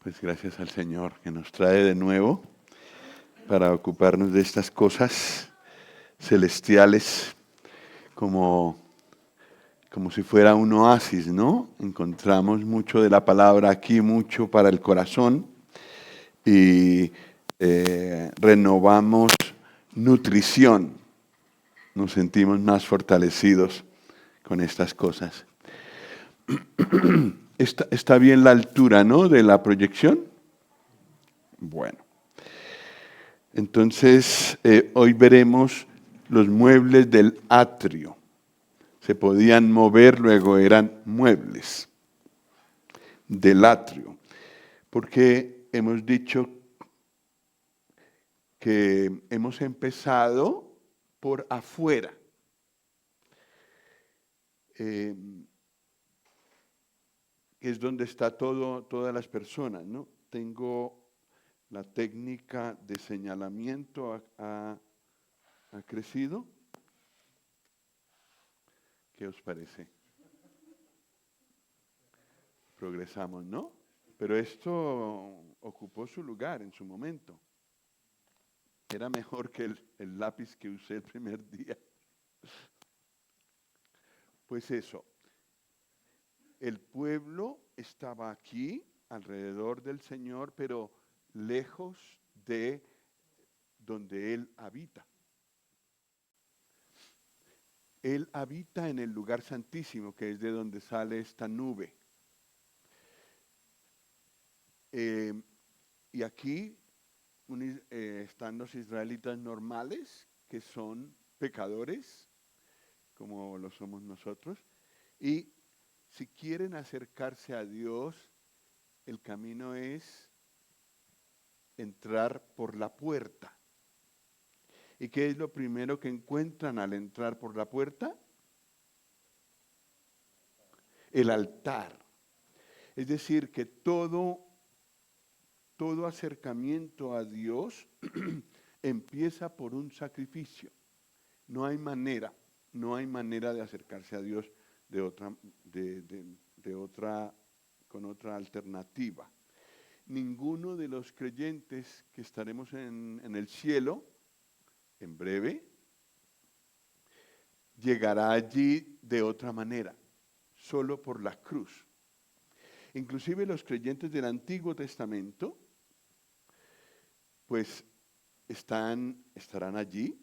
Pues gracias al Señor que nos trae de nuevo para ocuparnos de estas cosas celestiales como, como si fuera un oasis, ¿no? Encontramos mucho de la palabra aquí, mucho para el corazón y renovamos nutrición. Nos sentimos más fortalecidos con estas cosas. Está bien la altura, ¿no? De la proyección. Bueno. Entonces, hoy veremos los muebles del atrio. Se podían mover, luego eran muebles del atrio. Porque hemos dicho que hemos empezado por afuera. Es donde está todas las personas, ¿no? Tengo la técnica de señalamiento ha crecido. ¿Qué os parece? Progresamos, ¿no? Pero esto ocupó su lugar en su momento. Era mejor que el lápiz que usé el primer día. Pues eso, el pueblo estaba aquí, alrededor del Señor, pero lejos de donde Él habita. Él habita en el lugar santísimo, que es de donde sale esta nube. Y aquí están los israelitas normales, que son pecadores, como lo somos nosotros, y si quieren acercarse a Dios, el camino es entrar por la puerta. ¿Y qué es lo primero que encuentran al entrar por la puerta? El altar. Es decir, que todo acercamiento a Dios empieza por un sacrificio. No hay manera de acercarse a Dios con otra alternativa. Ninguno de los creyentes que estaremos en el cielo, en breve, llegará allí de otra manera, solo por la cruz. Inclusive los creyentes del Antiguo Testamento, pues estarán allí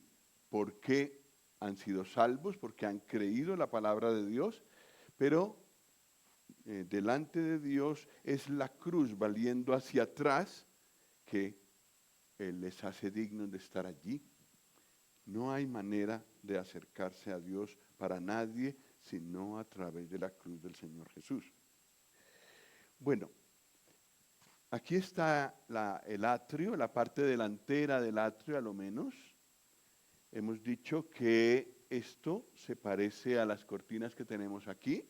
porque han sido salvos, porque han creído la palabra de Dios, pero delante de Dios es la cruz valiendo hacia atrás que les hace dignos de estar allí. No hay manera de acercarse a Dios para nadie sino a través de la cruz del Señor Jesús. Bueno, aquí está el atrio, la parte delantera del atrio a lo menos. Hemos dicho que esto se parece a las cortinas que tenemos aquí,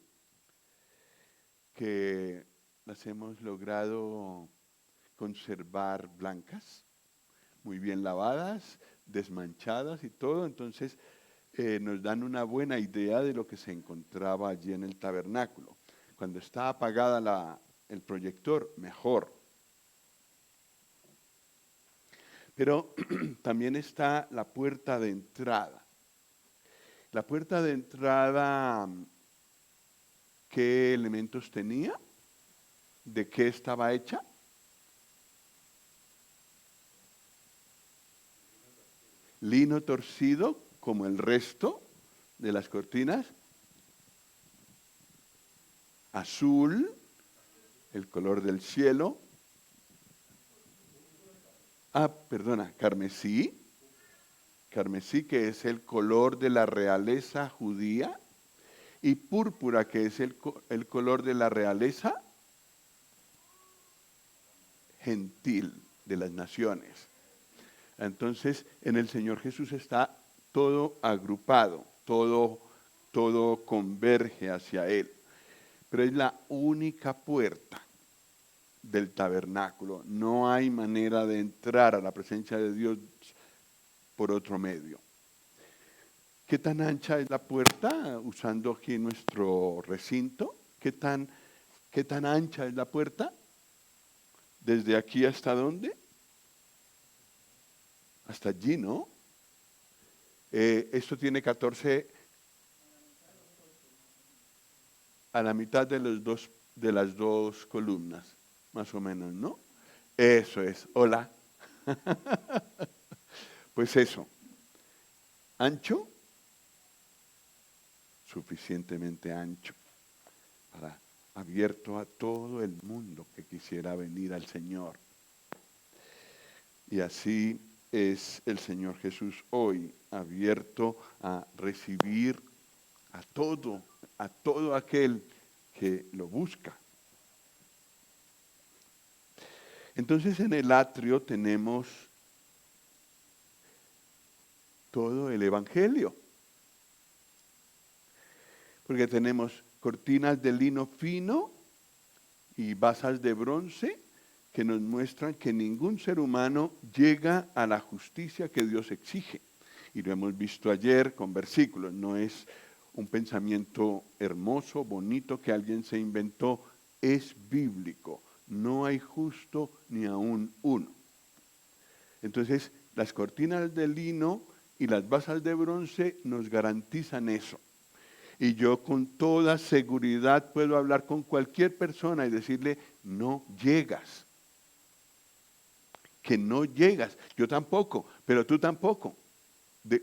que las hemos logrado conservar blancas, muy bien lavadas, desmanchadas y todo. Entonces nos dan una buena idea de lo que se encontraba allí en el tabernáculo. Cuando está apagada el proyector, mejor. Pero también está la puerta de entrada. La puerta de entrada, ¿qué elementos tenía? ¿De qué estaba hecha? Lino torcido, como el resto de las cortinas. Azul, el color del cielo. Carmesí. Carmesí, que es el color de la realeza judía. Y púrpura, que es el color de la realeza gentil de las naciones. Entonces, en el Señor Jesús está todo agrupado, todo converge hacia Él. Pero es la única puerta del tabernáculo. No hay manera de entrar a la presencia de Dios por otro medio. ¿Qué tan ancha es la puerta? Usando aquí nuestro recinto. ¿Qué tan ancha es la puerta? ¿Desde aquí hasta dónde? Hasta allí, ¿no? Esto tiene 14 a la mitad de las dos columnas, más o menos, ¿no? Eso es. Hola. Pues eso. Ancho, suficientemente ancho, abierto a todo el mundo que quisiera venir al Señor. Y así es el Señor Jesús hoy, abierto a recibir a todo aquel que lo busca. Entonces en el atrio tenemos todo el Evangelio, porque tenemos cortinas de lino fino y basas de bronce que nos muestran que ningún ser humano llega a la justicia que Dios exige. Y lo hemos visto ayer con versículos, no es un pensamiento hermoso, bonito que alguien se inventó, es bíblico. No hay justo ni aún uno. Entonces, las cortinas de lino y las basas de bronce nos garantizan eso. Y yo con toda seguridad puedo hablar con cualquier persona y decirle, no llegas. Que no llegas. Yo tampoco, pero tú tampoco.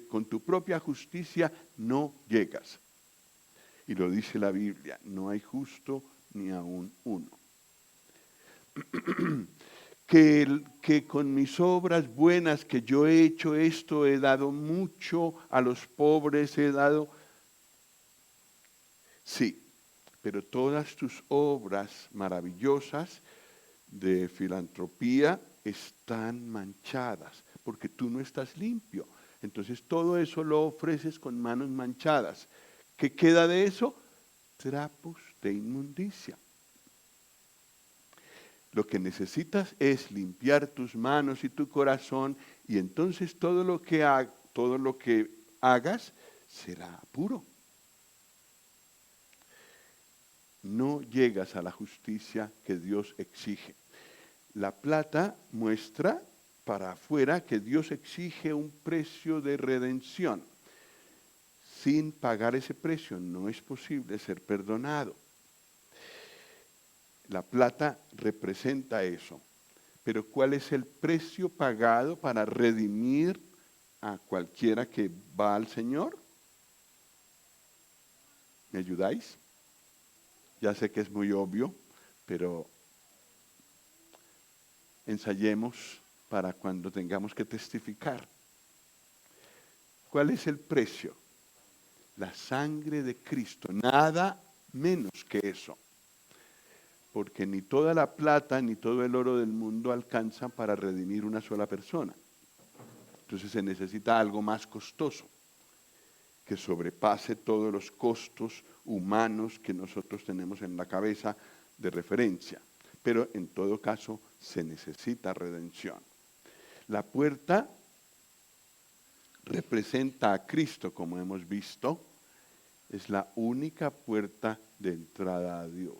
Con tu propia justicia no llegas. Y lo dice la Biblia, no hay justo ni aún uno. Que con mis obras buenas que yo he hecho esto, he dado mucho a los pobres, he dado... Sí, pero todas tus obras maravillosas de filantropía están manchadas, porque tú no estás limpio. Entonces todo eso lo ofreces con manos manchadas. ¿Qué queda de eso? Trapos de inmundicia. Lo que necesitas es limpiar tus manos y tu corazón, y entonces todo lo que hagas será puro. No llegas a la justicia que Dios exige. La plata muestra para afuera que Dios exige un precio de redención. Sin pagar ese precio no es posible ser perdonado. La plata representa eso. Pero ¿cuál es el precio pagado para redimir a cualquiera que va al Señor? ¿Me ayudáis? Ya sé que es muy obvio, pero ensayemos para cuando tengamos que testificar. ¿Cuál es el precio? La sangre de Cristo, nada menos que eso. Porque ni toda la plata ni todo el oro del mundo alcanzan para redimir una sola persona. Entonces se necesita algo más costoso, que sobrepase todos los costos humanos que nosotros tenemos en la cabeza de referencia. Pero en todo caso se necesita redención. La puerta representa a Cristo, como hemos visto, es la única puerta de entrada a Dios.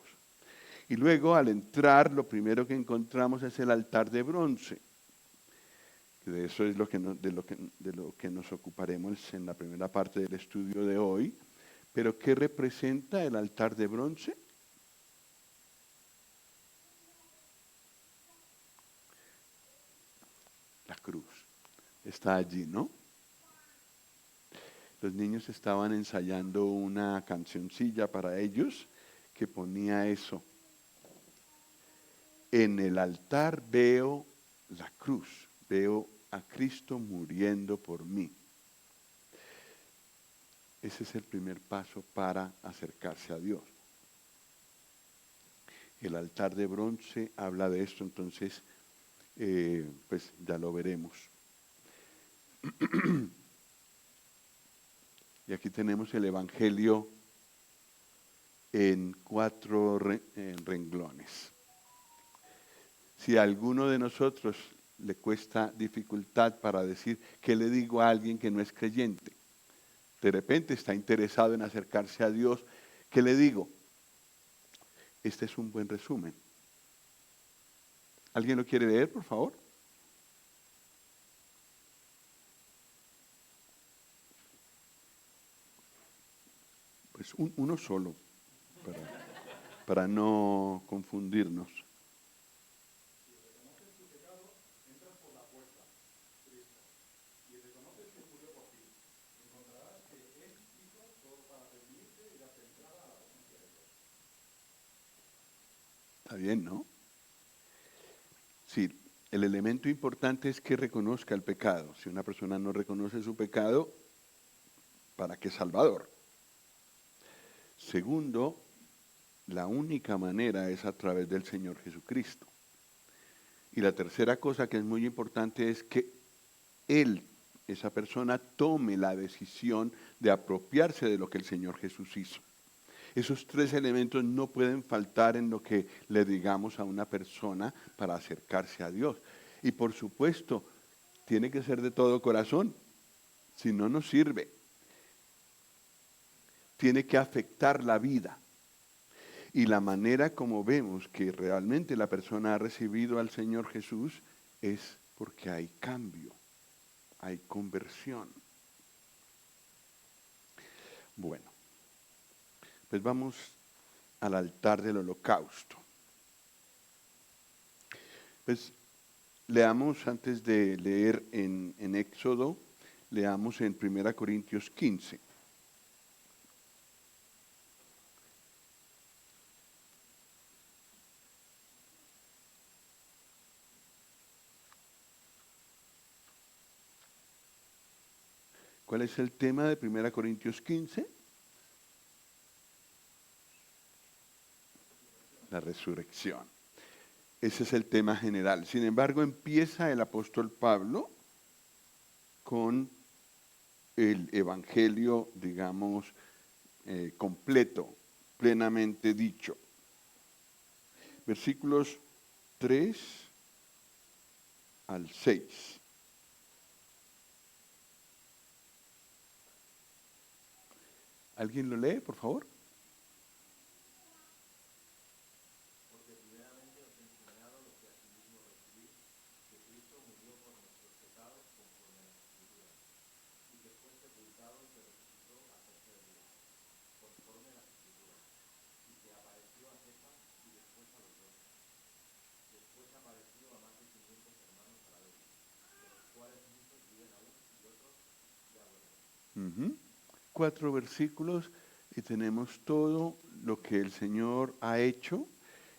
Y luego al entrar lo primero que encontramos es el altar de bronce. De eso es de lo que nos ocuparemos en la primera parte del estudio de hoy. Pero ¿qué representa el altar de bronce? La cruz. Está allí, ¿no? Los niños estaban ensayando una cancioncilla para ellos que ponía eso. En el altar veo la cruz, veo a Cristo muriendo por mí. Ese es el primer paso para acercarse a Dios. El altar de bronce habla de esto, entonces, pues ya lo veremos. Y aquí tenemos el Evangelio en 4 renglones. Si a alguno de nosotros le cuesta dificultad para decir qué le digo a alguien que no es creyente, de repente está interesado en acercarse a Dios, ¿qué le digo? Este es un buen resumen. ¿Alguien lo quiere leer, por favor? Pues uno solo, para no confundirnos. Está bien, ¿no? Sí, el elemento importante es que reconozca el pecado. Si una persona no reconoce su pecado, ¿para qué Salvador? Segundo, la única manera es a través del Señor Jesucristo. Y la tercera cosa que es muy importante es que Él, esa persona, tome la decisión de apropiarse de lo que el Señor Jesús hizo. Esos tres elementos no pueden faltar en lo que le digamos a una persona para acercarse a Dios. Y por supuesto, tiene que ser de todo corazón, si no, no sirve. Tiene que afectar la vida. Y la manera como vemos que realmente la persona ha recibido al Señor Jesús es porque hay cambio, hay conversión. Bueno, pues vamos al altar del holocausto. Pues leamos antes de leer en Éxodo, leamos en 1 Corintios 15. ¿Cuál es el tema de 1 Corintios 15? La resurrección. Ese es el tema general. Sin embargo, empieza el apóstol Pablo con el evangelio, digamos, completo, plenamente dicho. Versículos 3 al 6. ¿Alguien lo lee, por favor? Uh-huh. 4 versículos y tenemos todo lo que el Señor ha hecho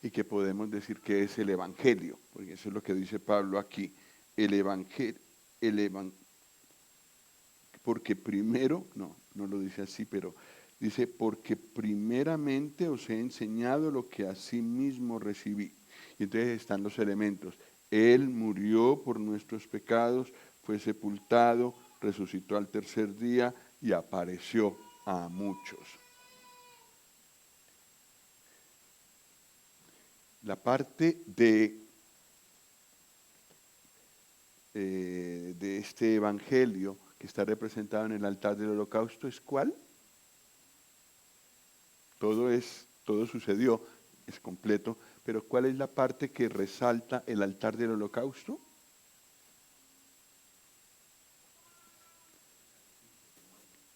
y que podemos decir que es el Evangelio, porque eso es lo que dice Pablo aquí. El Evangelio, porque primero, no lo dice así, pero dice, porque primeramente os he enseñado lo que asimismo recibí. Y entonces están los elementos. Él murió por nuestros pecados, fue sepultado, resucitó al tercer día y apareció a muchos. La parte de este evangelio que está representado en el altar del holocausto es ¿cuál? Todo sucedió, es completo, pero ¿cuál es la parte que resalta el altar del holocausto?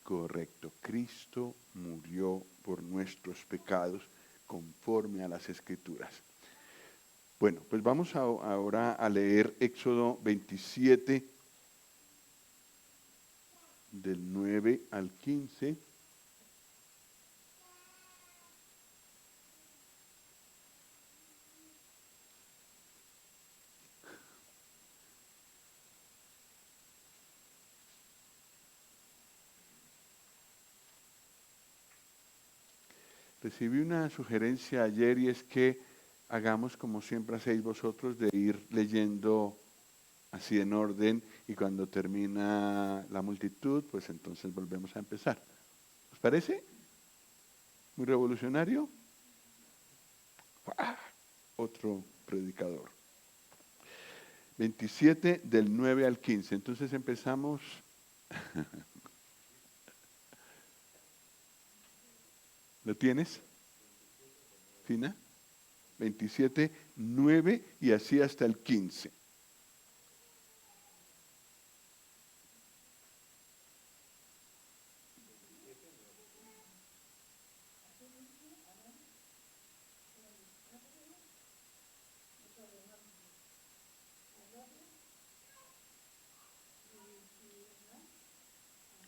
Correcto, Cristo murió por nuestros pecados conforme a las Escrituras. Bueno, pues vamos ahora a leer Éxodo 27, del 9 al 15. Recibí una sugerencia ayer y es que hagamos como siempre hacéis vosotros de ir leyendo así en orden y cuando termina la multitud, pues entonces volvemos a empezar. ¿Os parece? ¿Muy revolucionario? ¡Ah! Otro predicador. 27 del 9 al 15. Entonces empezamos. ¿Lo tienes? ¿Fina? 27 9 y así hasta el 15.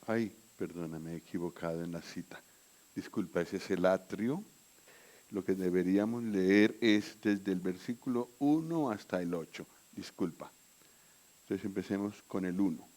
Ay, perdona, me he equivocado en la cita. Disculpa, ese es el atrio. Lo que deberíamos leer es desde el versículo 1 hasta el 8. Disculpa. Entonces empecemos con el 1.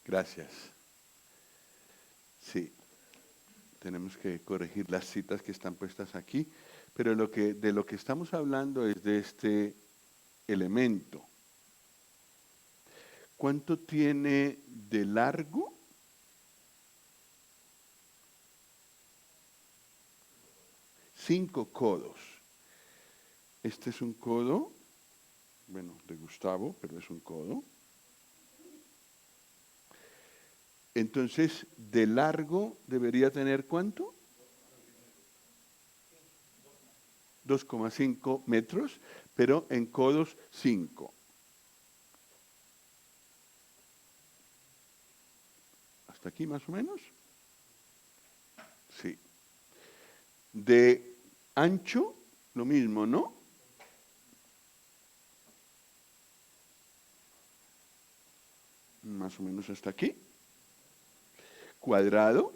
Gracias. Sí, tenemos que corregir las citas que están puestas aquí, pero de lo que estamos hablando es de este elemento. ¿Cuánto tiene de largo? 5 codos. Este es un codo, bueno, de Gustavo, pero es un codo. Entonces, de largo debería tener ¿cuánto? 2,5 metros, pero en codos 5. ¿Hasta aquí más o menos? Sí. De ancho, lo mismo, ¿no? Más o menos hasta aquí. Cuadrado.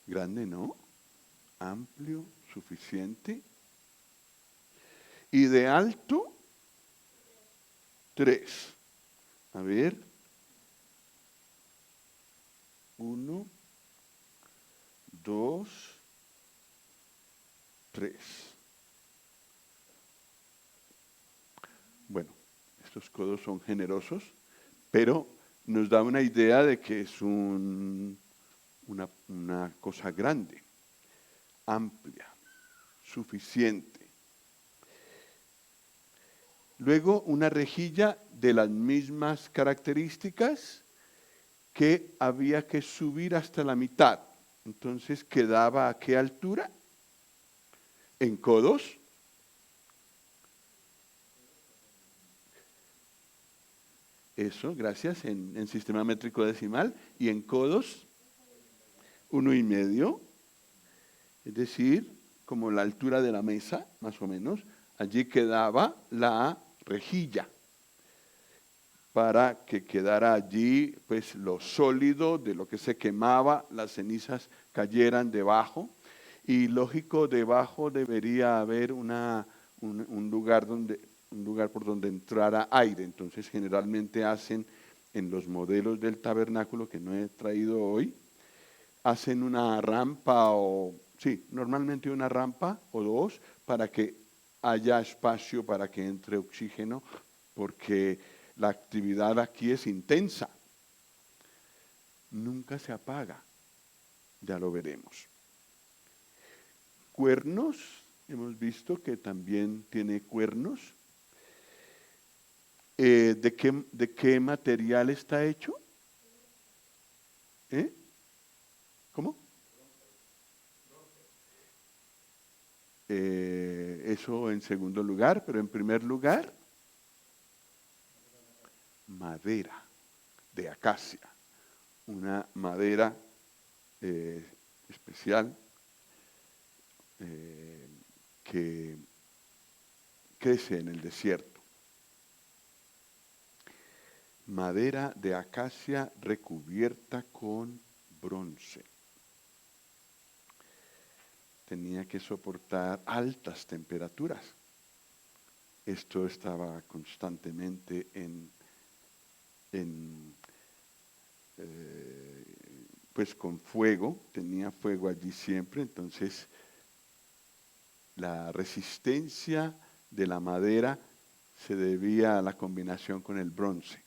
Grande, ¿no? Amplio, suficiente. Y de alto, 3. A ver. 1, 2, 3. Bueno, estos codos son generosos, pero nos da una idea de que es una cosa grande, amplia, suficiente. Luego una rejilla de las mismas características que había que subir hasta la mitad. Entonces quedaba ¿a qué altura? En codos. Eso, gracias, en sistema métrico decimal. Y en codos, 1,5. Es decir, como la altura de la mesa, más o menos. Allí quedaba la rejilla, para que quedara allí pues lo sólido de lo que se quemaba, las cenizas cayeran debajo. Y lógico, debajo debería haber un lugar por donde entrara aire. Entonces generalmente hacen en los modelos del tabernáculo, que no he traído hoy, hacen una rampa normalmente una rampa o dos para que haya espacio para que entre oxígeno, porque la actividad aquí es intensa. Nunca se apaga, ya lo veremos. Cuernos, hemos visto que también tiene cuernos. ¿De qué material está hecho? ¿Cómo? eso en segundo lugar, pero en primer lugar, madera de acacia, una madera especial que crece en el desierto. Madera de acacia recubierta con bronce. Tenía que soportar altas temperaturas. Esto estaba constantemente pues con fuego, tenía fuego allí siempre, entonces la resistencia de la madera se debía a la combinación con el bronce.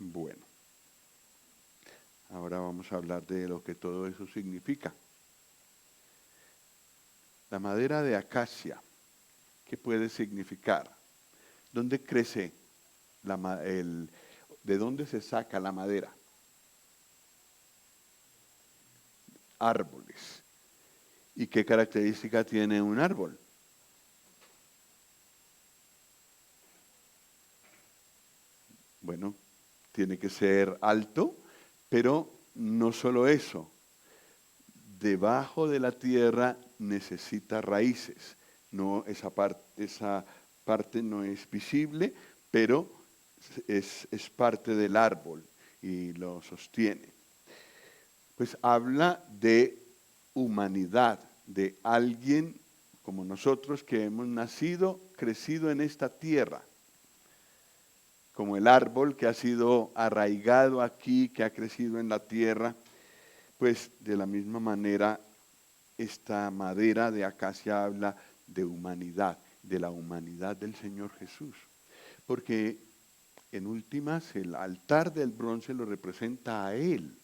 Bueno, ahora vamos a hablar de lo que todo eso significa. La madera de acacia, ¿qué puede significar? ¿Dónde crece de dónde se saca la madera? Árboles. ¿Y qué característica tiene un árbol? Bueno, tiene que ser alto, pero no solo eso. Debajo de la tierra necesita raíces. No, esa parte no es visible, pero es parte del árbol y lo sostiene. Pues habla de humanidad, de alguien como nosotros que hemos nacido, crecido en esta tierra, como el árbol que ha sido arraigado aquí, que ha crecido en la tierra, pues de la misma manera esta madera de acacia habla de humanidad, de la humanidad del Señor Jesús, porque en últimas el altar del bronce lo representa a Él.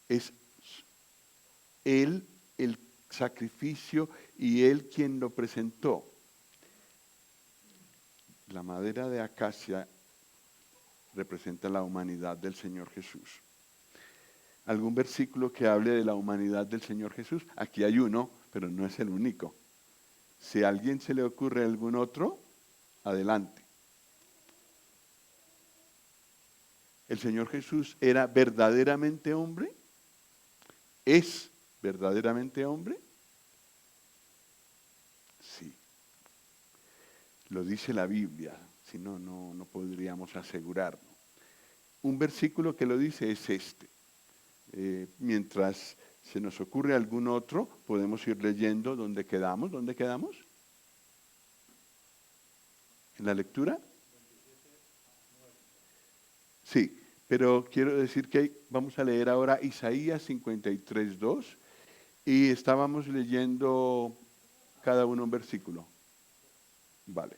Es Él el sacrificio y Él quien lo presentó. La madera de acacia representa la humanidad del Señor Jesús. ¿Algún versículo que hable de la humanidad del Señor Jesús? Aquí hay uno, pero no es el único. Si a alguien se le ocurre algún otro, adelante. ¿El Señor Jesús era verdaderamente hombre? ¿Es verdaderamente hombre? Sí. Lo dice la Biblia, si no, no podríamos asegurarlo. Un versículo que lo dice es este. Mientras se nos ocurre algún otro, podemos ir leyendo dónde quedamos. ¿Dónde quedamos? ¿En la lectura? Sí, pero quiero decir que vamos a leer ahora Isaías 53:2 y estábamos leyendo cada uno un versículo. Vale.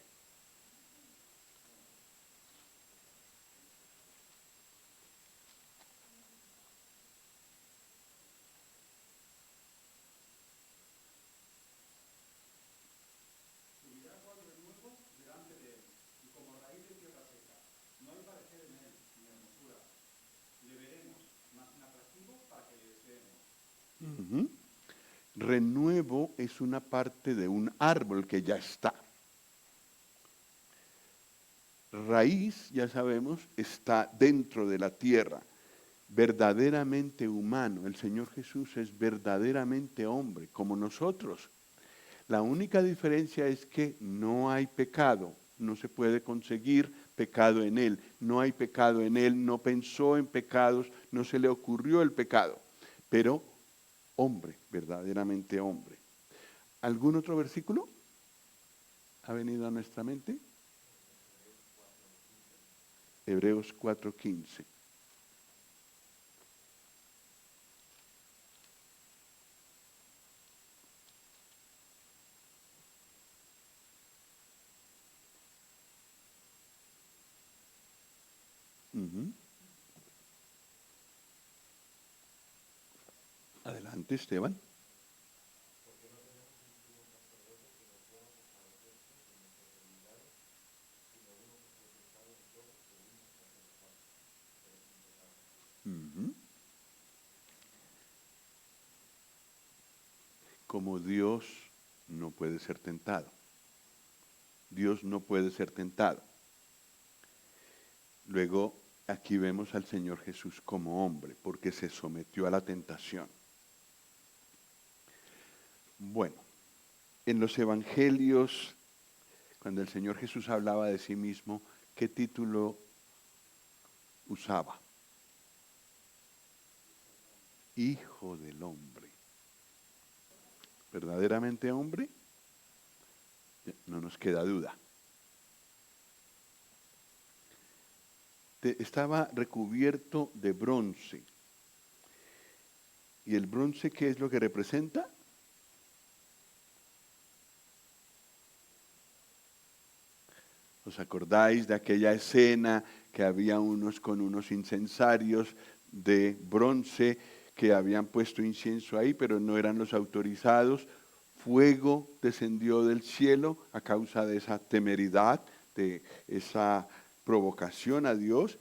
Uh-huh. Renuevo es una parte de un árbol que ya está. Raíz, ya sabemos, está dentro de la tierra, verdaderamente humano. El Señor Jesús es verdaderamente hombre, como nosotros. La única diferencia es que no hay pecado, no se puede conseguir pecado en Él. No hay pecado en Él, no pensó en pecados, no se le ocurrió el pecado, pero hombre, verdaderamente hombre. ¿Algún otro versículo ha venido a nuestra mente? Hebreos 4:15. Uh-huh. Adelante, Esteban. Uh-huh. como Dios no puede ser tentado. Dios no puede ser tentado. Luego, aquí vemos al Señor Jesús como hombre, porque se sometió a la tentación. Bueno, en los evangelios, cuando el Señor Jesús hablaba de sí mismo, ¿qué título usaba? Hijo del hombre. ¿Verdaderamente hombre? No nos queda duda. Estaba recubierto de bronce. ¿Y el bronce qué es lo que representa? ¿Os acordáis de aquella escena que había unos con unos incensarios de bronce que habían puesto incienso ahí, pero no eran los autorizados? Fuego descendió del cielo a causa de esa temeridad, de esa provocación a Dios.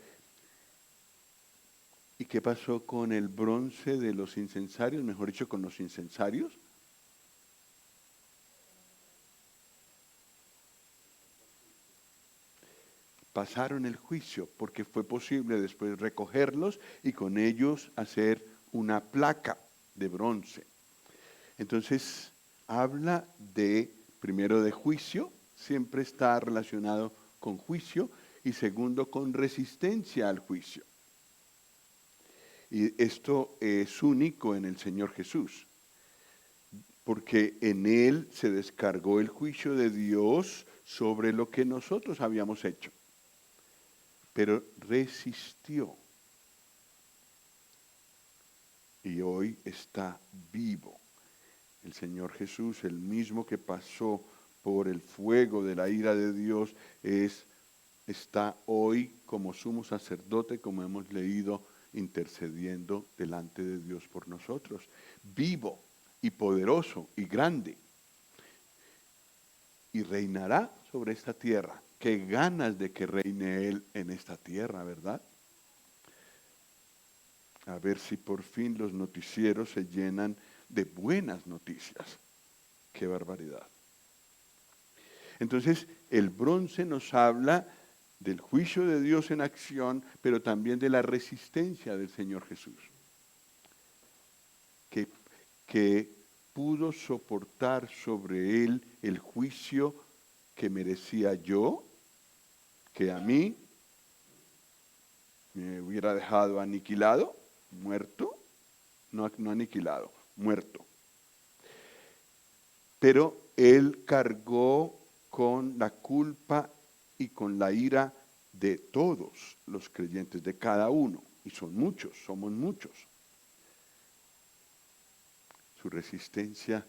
¿Y qué pasó con el bronce de los incensarios? Mejor dicho, con los incensarios. Pasaron el juicio porque fue posible después recogerlos y con ellos hacer una placa de bronce. Entonces, habla primero de juicio, siempre está relacionado con juicio, y segundo, con resistencia al juicio. Y esto es único en el Señor Jesús, porque en Él se descargó el juicio de Dios sobre lo que nosotros habíamos hecho, pero resistió. Y hoy está vivo. El Señor Jesús, el mismo que pasó por el fuego de la ira de Dios, está hoy como sumo sacerdote, como hemos leído, intercediendo delante de Dios por nosotros. Vivo y poderoso y grande. Y reinará sobre esta tierra. Qué ganas de que reine Él en esta tierra, ¿verdad? A ver si por fin los noticieros se llenan de buenas noticias. ¡Qué barbaridad! Entonces, el bronce nos habla del juicio de Dios en acción, pero también de la resistencia del Señor Jesús, que pudo soportar sobre él el juicio que merecía yo, que a mí me hubiera dejado aniquilado, muerto, no aniquilado, muerto. Pero él cargó con la culpa y con la ira de todos los creyentes, de cada uno, y son muchos, somos muchos. Su resistencia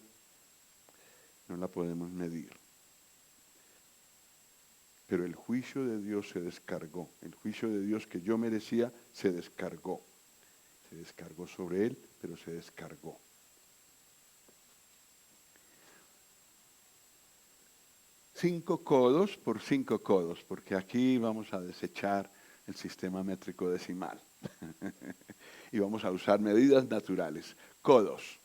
no la podemos medir. Pero el juicio de Dios se descargó, el juicio de Dios que yo merecía se descargó. Se descargó sobre él, pero se descargó. Cinco codos por 5 codos, porque aquí vamos a desechar el sistema métrico decimal. Y vamos a usar medidas naturales. Codos.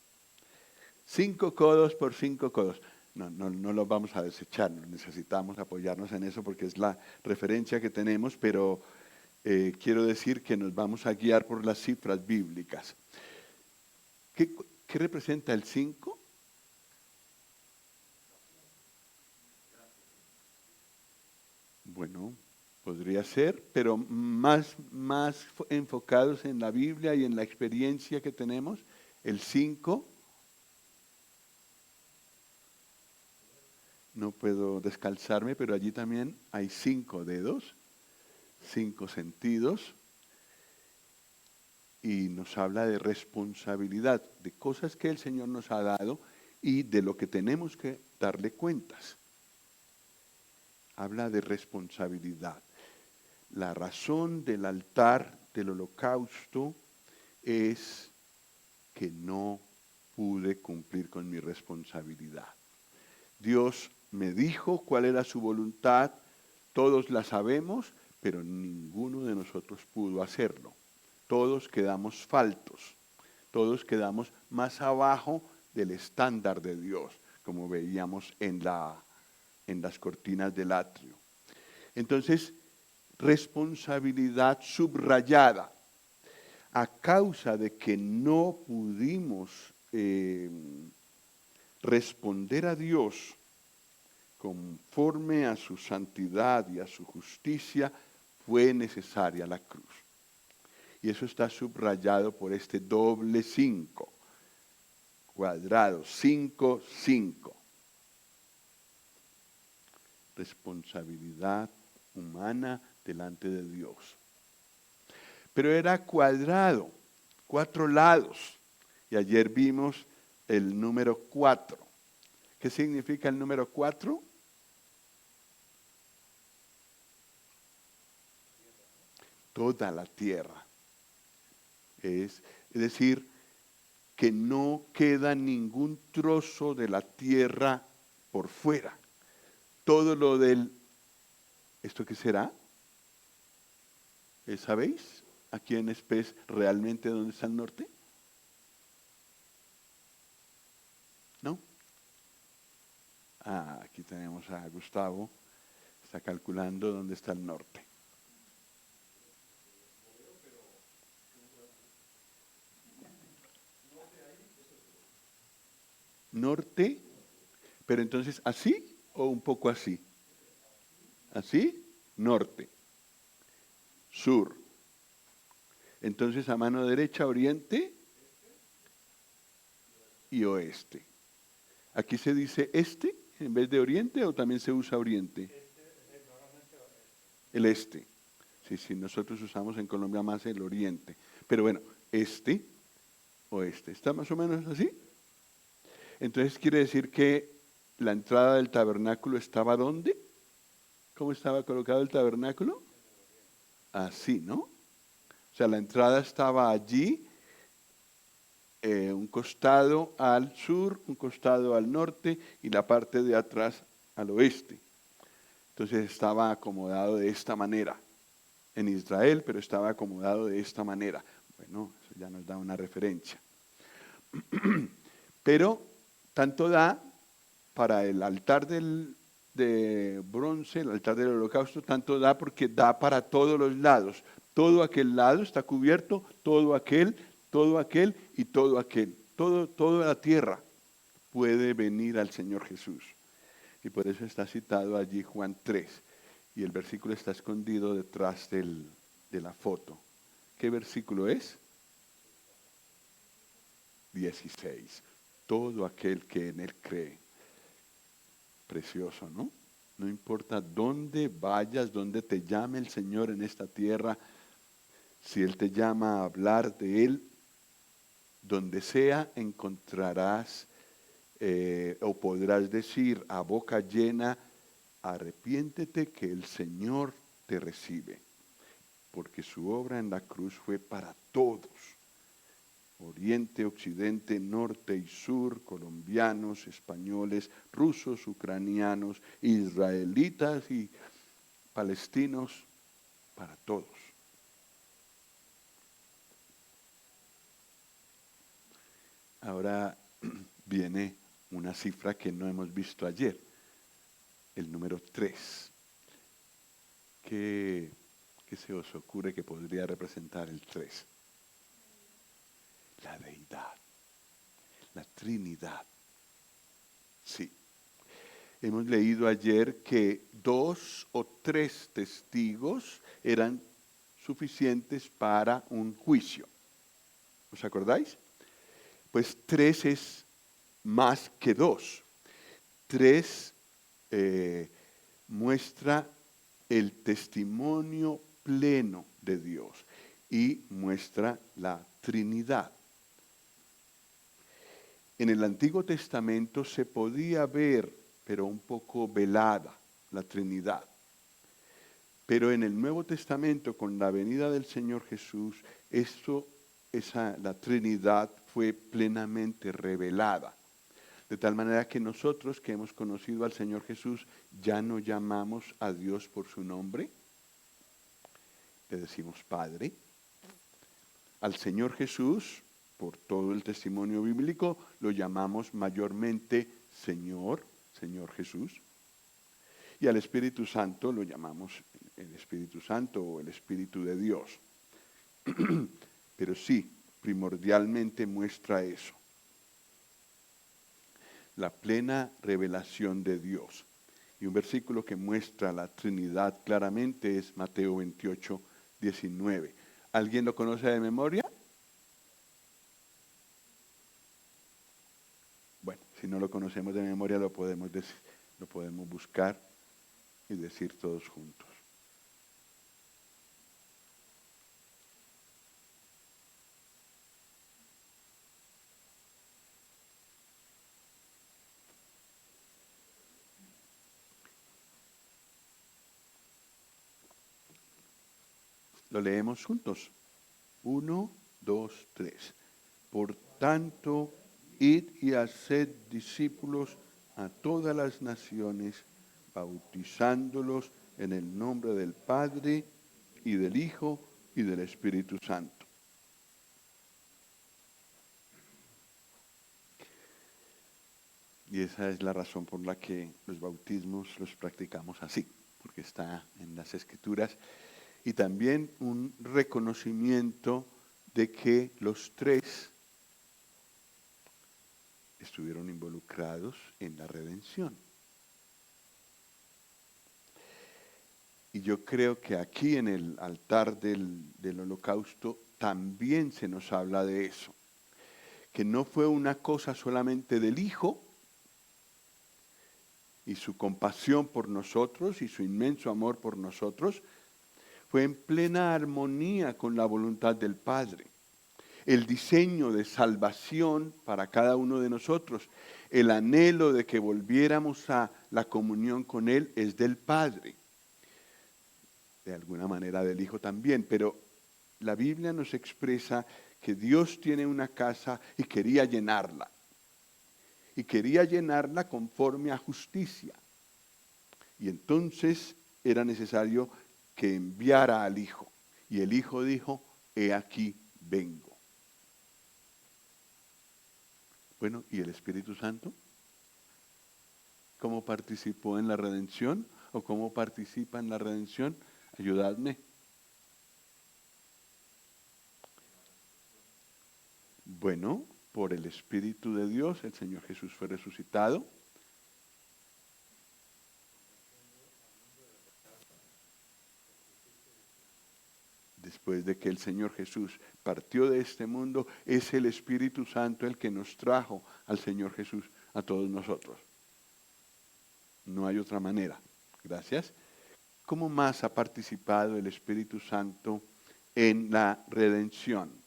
5 codos por 5 codos. No los vamos a desechar, necesitamos apoyarnos en eso porque es la referencia que tenemos, pero quiero decir que nos vamos a guiar por las cifras bíblicas. ¿Qué representa el 5? Bueno, podría ser, pero más enfocados en la Biblia y en la experiencia que tenemos, el 5, no puedo descalzarme, pero allí también hay 5 dedos, 5 sentidos, y nos habla de responsabilidad, de cosas que el Señor nos ha dado y de lo que tenemos que darle cuentas. Habla de responsabilidad. La razón del altar del holocausto es que no pude cumplir con mi responsabilidad. Dios me dijo cuál era su voluntad, todos la sabemos, pero ninguno de nosotros pudo hacerlo. Todos quedamos faltos, todos quedamos más abajo del estándar de Dios, como veíamos en las cortinas del atrio. Entonces, responsabilidad subrayada. A causa de que no pudimos responder a Dios conforme a su santidad y a su justicia, fue necesaria la cruz. Y eso está subrayado por este doble 5, cuadrado, 5, 5. Responsabilidad humana delante de Dios. Pero era cuadrado, 4 lados. Y ayer vimos el número 4. ¿Qué significa el número 4? Toda la tierra. Es decir, que no queda ningún trozo de la tierra por fuera. Todo lo del... ¿Esto qué será? ¿Sabéis? Aquí en Espes, ¿realmente dónde está el norte? ¿No? Aquí tenemos a Gustavo. Está calculando dónde está el norte. Norte, pero entonces, ¿así o un poco así? ¿Así? Norte. Sur. Entonces, a mano derecha, oriente y oeste. ¿Aquí se dice este en vez de oriente o también se usa oriente? El este. Sí, nosotros usamos en Colombia más el oriente. Pero bueno, este, oeste. ¿Está más o menos así? Entonces quiere decir que la entrada del tabernáculo estaba ¿dónde? ¿Cómo estaba colocado el tabernáculo? Así, ¿no? O sea, la entrada estaba allí, un costado al sur, un costado al norte y la parte de atrás al oeste. Entonces estaba acomodado de esta manera. En Israel, pero estaba acomodado de esta manera. Bueno, eso ya nos da una referencia. Pero tanto da para el altar de bronce, el altar del holocausto, tanto da porque da para todos los lados. Todo aquel lado está cubierto, todo aquel y todo aquel. Toda la tierra puede venir al Señor Jesús. Y por eso está citado allí Juan 3. Y el versículo está escondido detrás de la foto. ¿Qué versículo es? 16. Todo aquel que en él cree. Precioso, ¿no? No importa dónde vayas, dónde te llame el Señor en esta tierra, si Él te llama a hablar de Él, donde sea encontrarás o podrás decir a boca llena, arrepiéntete que el Señor te recibe, porque su obra en la cruz fue para todos. Oriente, occidente, norte y sur, colombianos, españoles, rusos, ucranianos, israelitas y palestinos, para todos. Ahora viene una cifra que no hemos visto ayer, el número 3. ¿Qué se os ocurre que podría representar el 3? La deidad, la Trinidad. Sí. Hemos leído ayer que 2 o 3 testigos eran suficientes para un juicio. ¿Os acordáis? Pues 3 es más que 2. 3 muestra el testimonio pleno de Dios y muestra la Trinidad. En el Antiguo Testamento se podía ver, pero un poco velada, la Trinidad. Pero en el Nuevo Testamento, con la venida del Señor Jesús, la Trinidad fue plenamente revelada. De tal manera que nosotros que hemos conocido al Señor Jesús, ya no llamamos a Dios por su nombre, le decimos Padre. Al Señor Jesús por todo el testimonio bíblico, lo llamamos mayormente Señor, Señor Jesús. Y al Espíritu Santo lo llamamos el Espíritu Santo o el Espíritu de Dios. Pero sí, primordialmente muestra eso. La plena revelación de Dios. Y un versículo que muestra la Trinidad claramente es Mateo 28, 19. ¿Alguien lo conoce de memoria? Bueno, si no lo conocemos de memoria lo podemos buscar y decir todos juntos. Lo leemos juntos. 1, 2, 3. Por tanto, id y haced discípulos a todas las naciones, bautizándolos en el nombre del Padre y del Hijo y del Espíritu Santo. Y esa es la razón por la que los bautismos los practicamos así, porque está en las Escrituras. Y también un reconocimiento de que los tres estuvieron involucrados en la redención. Y yo creo que aquí en el altar del holocausto también se nos habla de eso, que no fue una cosa solamente del Hijo y su compasión por nosotros y su inmenso amor por nosotros, fue en plena armonía con la voluntad del Padre. El diseño de salvación para cada uno de nosotros, el anhelo de que volviéramos a la comunión con Él es del Padre. De alguna manera del Hijo también, pero la Biblia nos expresa que Dios tiene una casa y quería llenarla. Y quería llenarla conforme a justicia. Y entonces era necesario que enviara al Hijo. Y el Hijo dijo, he aquí vengo. Bueno, ¿y el Espíritu Santo? ¿Cómo participó en la redención? ¿O cómo participa en la redención? Ayudadme. Bueno, por el Espíritu de Dios, el Señor Jesús fue resucitado. Después de que el Señor Jesús partió de este mundo, es el Espíritu Santo el que nos trajo al Señor Jesús, a todos nosotros. No hay otra manera. Gracias. ¿Cómo más ha participado el Espíritu Santo en la redención?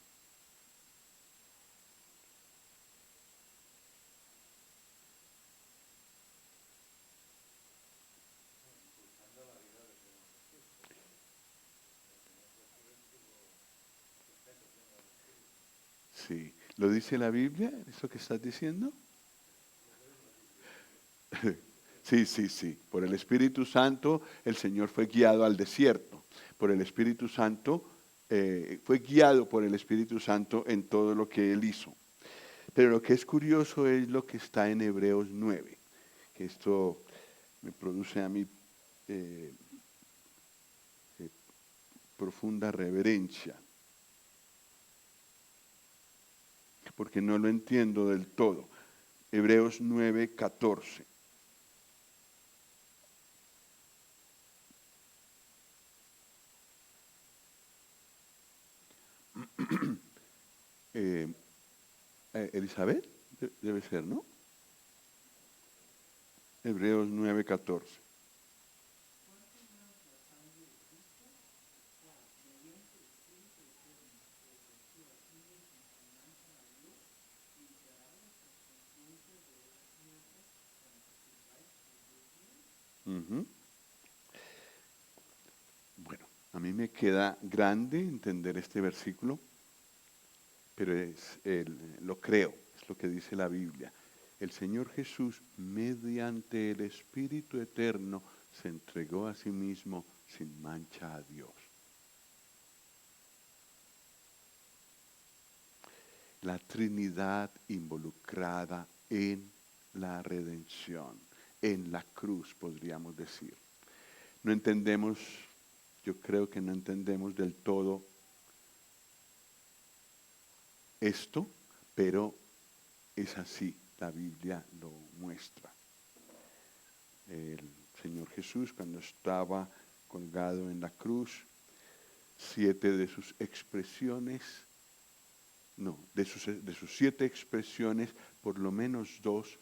Sí. ¿Lo dice la Biblia, eso que estás diciendo? Sí, sí, sí. Por el Espíritu Santo el Señor fue guiado al desierto. Por el Espíritu Santo, fue guiado por el Espíritu Santo en todo lo que Él hizo. Pero lo que es curioso es lo que está en Hebreos 9, que esto me produce a mí profunda reverencia, porque no lo entiendo del todo. Hebreos 9, 14. Elizabeth, debe ser, ¿no? Hebreos 9, 14. Bueno, a mí me queda grande entender este versículo, pero lo creo, es lo que dice la Biblia. El Señor Jesús, mediante el Espíritu Eterno, se entregó a sí mismo sin mancha a Dios. la Trinidad involucrada en la redención, en la cruz, podríamos decir. No entendemos, yo creo que no entendemos del todo esto, pero es así, la Biblia lo muestra. El Señor Jesús, cuando estaba colgado en la cruz, 7 de sus expresiones, no, de sus 7 expresiones, por lo menos 2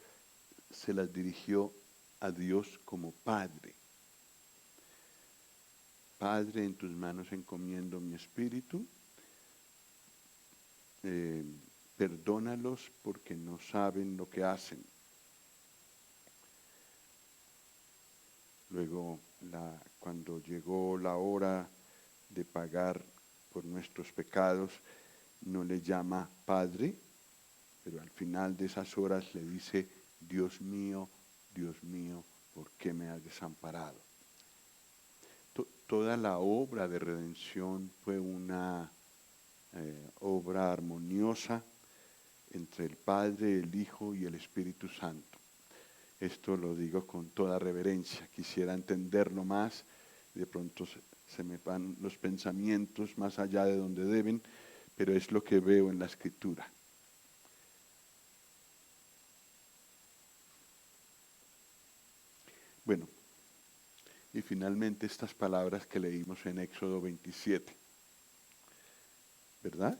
se las dirigió a Dios como Padre. Padre, en tus manos encomiendo mi espíritu. Perdónalos porque no saben lo que hacen. Luego, cuando llegó la hora de pagar por nuestros pecados, no le llama Padre, pero al final de esas horas le dice, Dios mío, ¿por qué me has desamparado? Toda la obra de redención fue una obra armoniosa entre el Padre, el Hijo y el Espíritu Santo. Esto lo digo con toda reverencia. Quisiera entenderlo más. De pronto se me van los pensamientos más allá de donde deben, pero es lo que veo en la Escritura. Bueno, y finalmente estas palabras que leímos en Éxodo 27. ¿Verdad?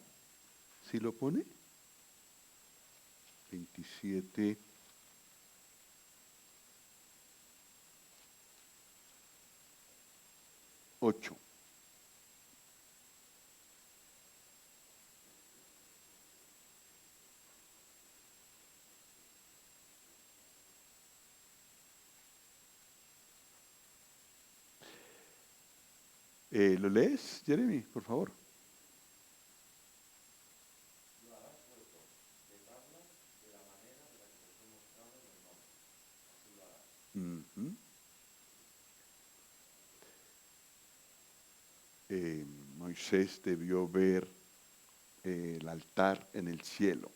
¿Sí lo pone? 27. Ocho. ¿Lo lees, Jeremy, por favor? Lo harás hueco, de tablas, de la manera de la que te fue mostrado en el monte. Así lo harás. Uh-huh. Moisés debió ver el altar en el cielo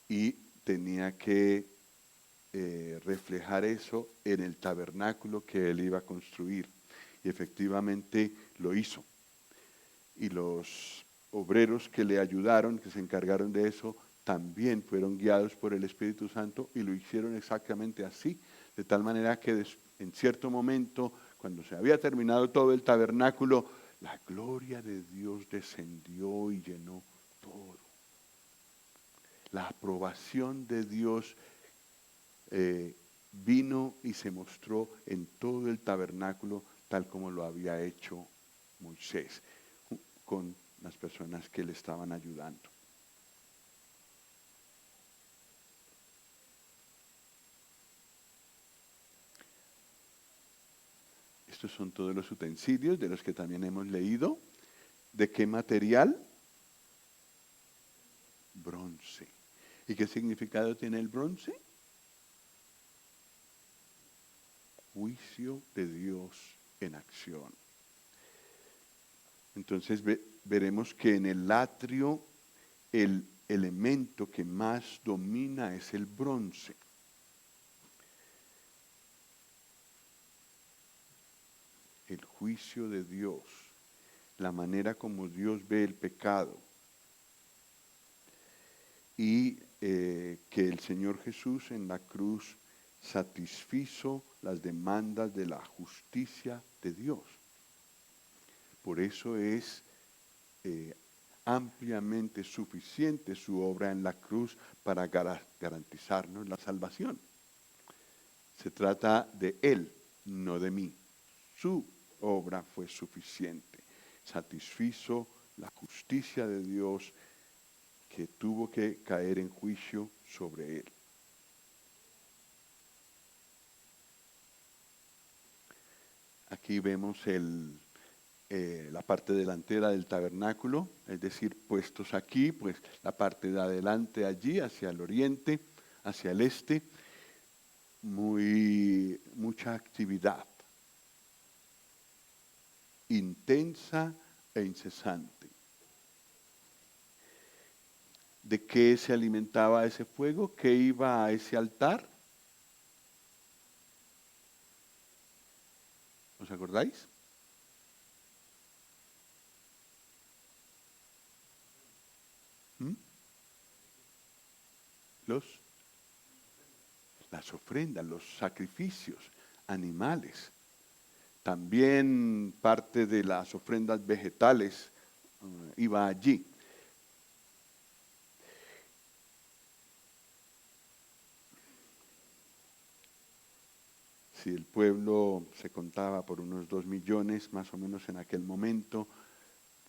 y tenía que reflejar eso en el tabernáculo que él iba a construir. Y efectivamente lo hizo. Y los obreros que le ayudaron, que se encargaron de eso, también fueron guiados por el Espíritu Santo y lo hicieron exactamente así, de tal manera que en cierto momento, cuando se había terminado todo el tabernáculo, la gloria de Dios descendió y llenó todo. La aprobación de Dios vino y se mostró en todo el tabernáculo tal como lo había hecho Moisés con las personas que le estaban ayudando. Estos son todos los utensilios de los que también hemos leído. ¿De qué material? Bronce. ¿Y qué significado tiene el bronce? Juicio de Dios en acción. Entonces veremos que en el atrio el elemento que más domina es el bronce. El juicio de Dios, la manera como Dios ve el pecado. Y que el Señor Jesús en la cruz satisfizo las demandas de la justicia de Dios. Por eso es ampliamente suficiente su obra en la cruz para garantizarnos la salvación. Se trata de Él, no de mí. Su obra fue suficiente. Satisfizo la justicia de Dios que tuvo que caer en juicio sobre Él. Aquí vemos la parte delantera del tabernáculo, es decir, puestos aquí, pues la parte de adelante allí, hacia el oriente, hacia el este, mucha actividad, intensa e incesante. ¿De qué se alimentaba ese fuego? ¿Qué iba a ese altar? ¿Os acordáis? ¿Mm? Las ofrendas, los sacrificios animales. También parte de las ofrendas vegetales iba allí. Si el pueblo se contaba por unos 2 millones más o menos en aquel momento,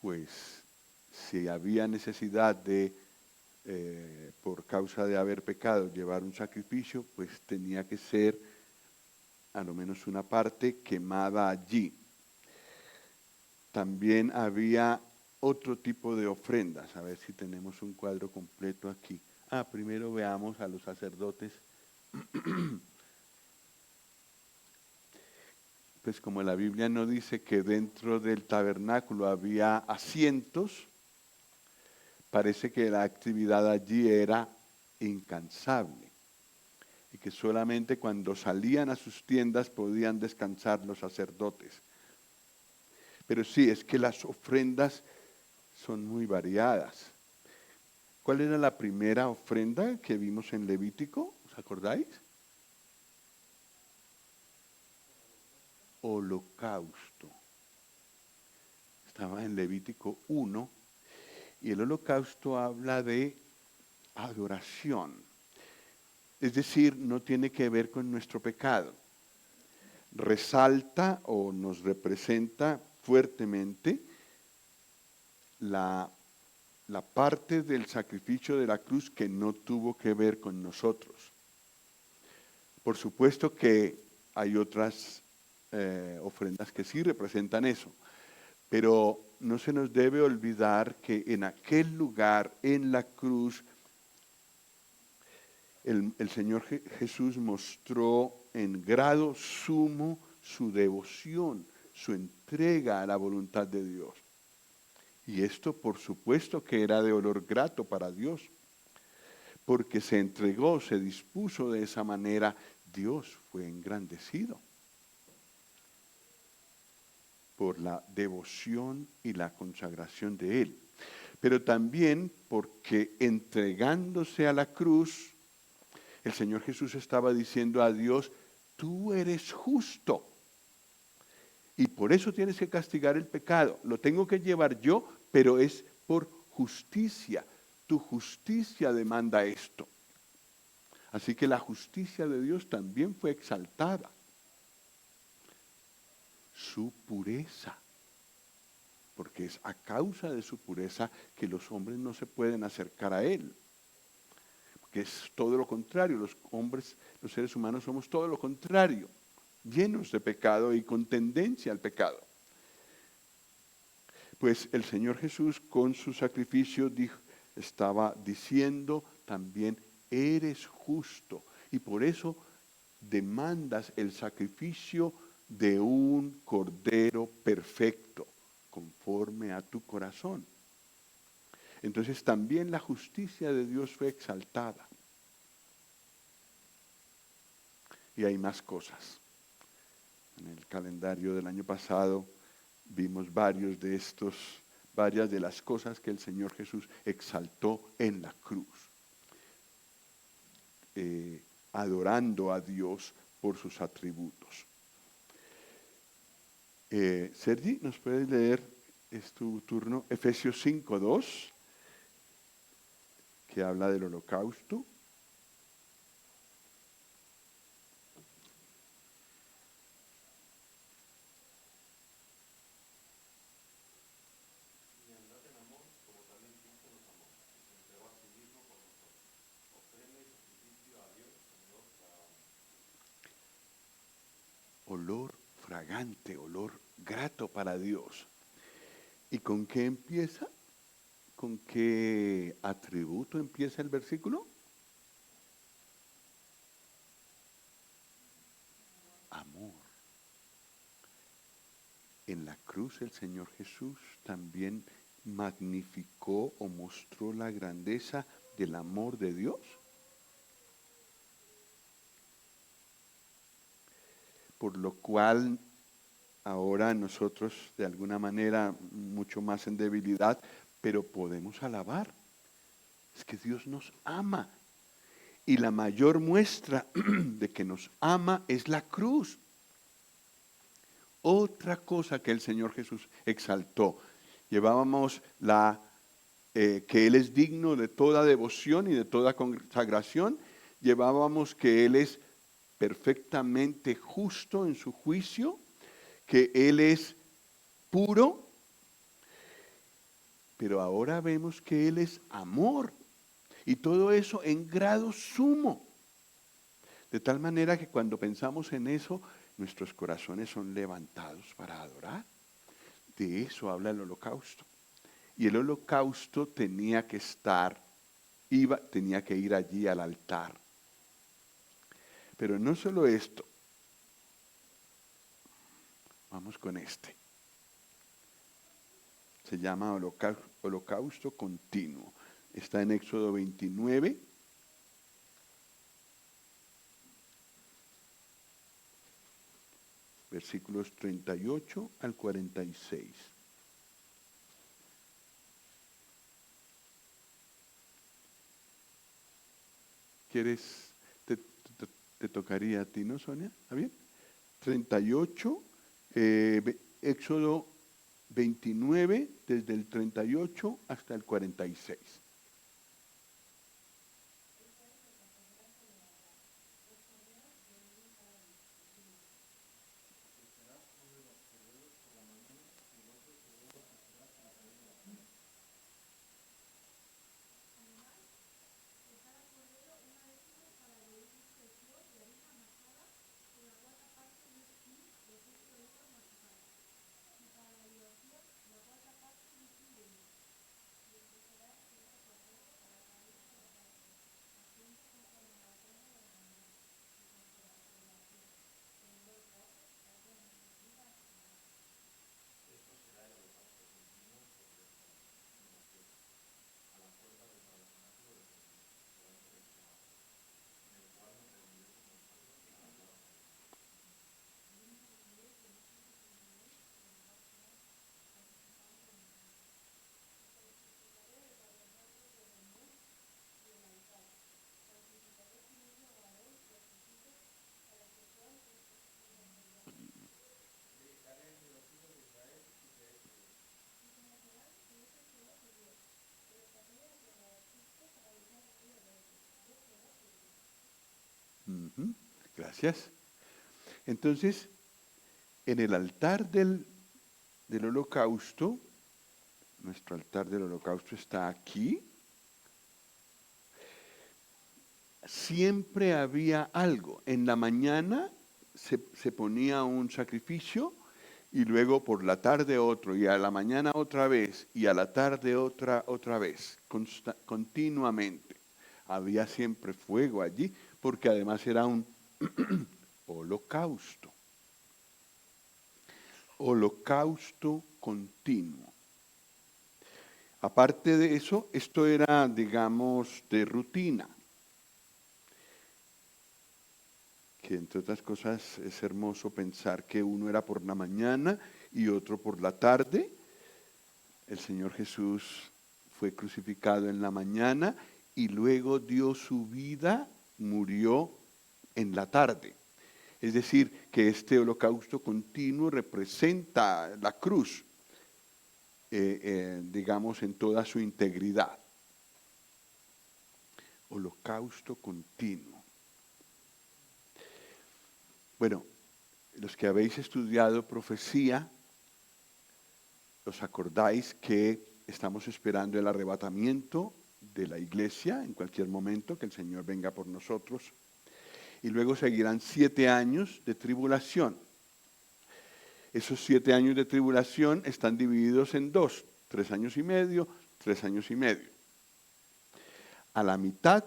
pues si había necesidad de, por causa de haber pecado, llevar un sacrificio, pues tenía que ser a lo menos una parte quemada allí. También había otro tipo de ofrendas. A ver si tenemos un cuadro completo aquí. Primero veamos a los sacerdotes. Pues como la Biblia no dice que dentro del tabernáculo había asientos, parece que la actividad allí era incansable y que solamente cuando salían a sus tiendas podían descansar los sacerdotes. Pero sí, es que las ofrendas son muy variadas. ¿Cuál era la primera ofrenda que vimos en Levítico? ¿Os acordáis? Holocausto. Estaba en Levítico 1 y el holocausto habla de adoración. Es decir, no tiene que ver con nuestro pecado. Resalta o nos representa fuertemente la parte del sacrificio de la cruz que no tuvo que ver con nosotros. Por supuesto que hay otras ofrendas que sí representan eso, pero no se nos debe olvidar que en aquel lugar, en la cruz, el Señor Jesús mostró en grado sumo su devoción, su entrega a la voluntad de Dios. Y esto por supuesto que era de olor grato para Dios, porque se entregó, se dispuso de esa manera, Dios fue engrandecido por la devoción y la consagración de Él. Pero también porque entregándose a la cruz, el Señor Jesús estaba diciendo a Dios, tú eres justo. Y por eso tienes que castigar el pecado. Lo tengo que llevar yo, pero es por justicia. Tu justicia demanda esto. Así que la justicia de Dios también fue exaltada. Su pureza. Porque es a causa de su pureza que los hombres no se pueden acercar a Él. Porque es todo lo contrario. Los hombres, los seres humanos somos todo lo contrario. Llenos de pecado y con tendencia al pecado. Pues el Señor Jesús con su sacrificio estaba diciendo también, eres justo. Y por eso demandas el sacrificio de un cordero perfecto, conforme a tu corazón. Entonces también la justicia de Dios fue exaltada. Y hay más cosas. En el calendario del año pasado vimos varias de las cosas que el Señor Jesús exaltó en la cruz, adorando a Dios por sus atributos. Sergi, ¿nos puedes leer? Es tu turno. Efesios 5:2, que habla del holocausto. Y andad en amor, como también Cristo nos amó, y se entregó a sí mismo por nosotros, ofrenda y sacrificio a Dios en olor fragante. Olor fragante, olor grato para Dios. ¿Y con qué empieza? ¿Con qué atributo empieza el versículo? Amor. En la cruz el Señor Jesús también magnificó o mostró la grandeza del amor de Dios? Por lo cual ahora nosotros de alguna manera mucho más en debilidad, pero podemos alabar. Es que Dios nos ama. Y la mayor muestra de que nos ama es la cruz. Otra cosa que el Señor Jesús exaltó. Llevábamos que Él es digno de toda devoción y de toda consagración. Llevábamos que Él es perfectamente justo en su juicio, que Él es puro, pero ahora vemos que Él es amor. Y todo eso en grado sumo. De tal manera que cuando pensamos en eso, nuestros corazones son levantados para adorar. De eso habla el holocausto. Y el holocausto tenía que tenía que ir allí al altar. Pero no solo esto. Vamos con este. Se llama holocausto continuo. Está en Éxodo 29. Versículos 38 al 46. ¿Quieres? Te tocaría a ti, ¿no, Sonia? ¿Está bien? 38, Éxodo 29, desde el 38 hasta el 46. Esto será el holocausto continuo sobre esta nación, a la puerta del tabernáculo del reunión, delante del sábado, en el cual me reuniré con vosotros para hablar con vosotros. Gracias. Entonces, en el altar del holocausto, nuestro altar del holocausto está aquí. Siempre había algo. En la mañana se ponía un sacrificio y luego por la tarde otro, y a la mañana otra vez, y a la tarde otra vez, continuamente. Había siempre fuego allí, porque además era un holocausto. Holocausto continuo. Aparte de eso, esto era, digamos, de rutina. Que entre otras cosas es hermoso pensar que uno era por la mañana y otro por la tarde. El Señor Jesús fue crucificado en la mañana y luego dio su vida, murió en la tarde. Es decir, que este holocausto continuo representa la cruz, digamos, en toda su integridad. Holocausto continuo. Bueno, los que habéis estudiado profecía, os acordáis que estamos esperando el arrebatamiento de la iglesia en cualquier momento, que el Señor venga por nosotros. Y luego seguirán 7 años de tribulación. Esos 7 años de tribulación están divididos en 2, 3 años y medio, 3 años y medio. A la mitad,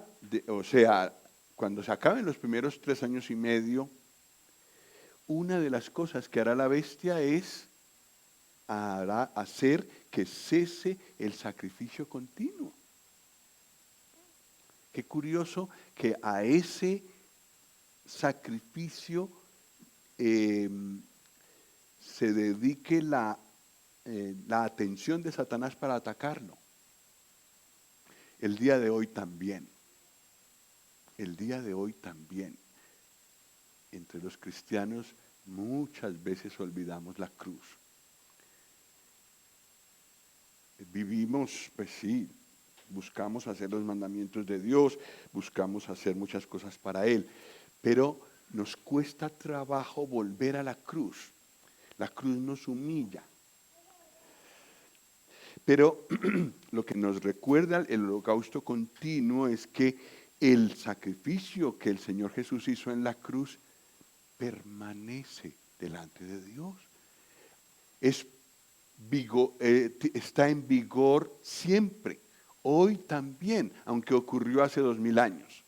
o sea, cuando se acaben los primeros 3 años y medio, una de las cosas que hará la bestia es hacer que cese el sacrificio continuo. Qué curioso que a ese sacrificio se dedique la atención de Satanás para atacarlo. El día de hoy también. El día de hoy también. Entre los cristianos muchas veces olvidamos la cruz. Vivimos, pues sí, buscamos hacer los mandamientos de Dios, buscamos hacer muchas cosas para Él, pero nos cuesta trabajo volver a la cruz. La cruz nos humilla. Pero lo que nos recuerda el holocausto continuo es que el sacrificio que el Señor Jesús hizo en la cruz permanece delante de Dios. Está en vigor siempre, hoy también, aunque ocurrió hace 2000 años.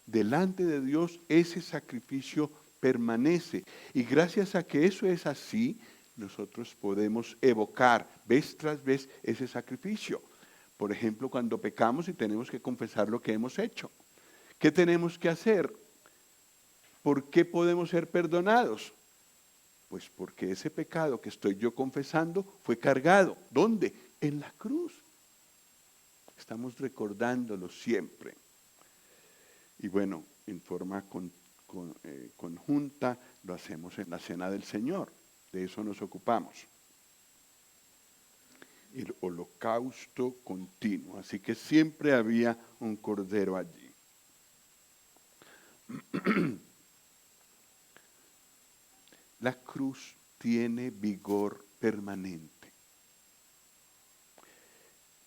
Delante de Dios ese sacrificio permanece. Y gracias a que eso es así, nosotros podemos evocar vez tras vez ese sacrificio. Por ejemplo, cuando pecamos y tenemos que confesar lo que hemos hecho. ¿Qué tenemos que hacer? ¿Por qué podemos ser perdonados? Pues porque ese pecado que estoy yo confesando fue cargado. ¿Dónde? En la cruz. Estamos recordándolo siempre. Y bueno, en forma conjunta lo hacemos en la Cena del Señor. De eso nos ocupamos. El holocausto continuo. Así que siempre había un cordero allí. La cruz tiene vigor permanente.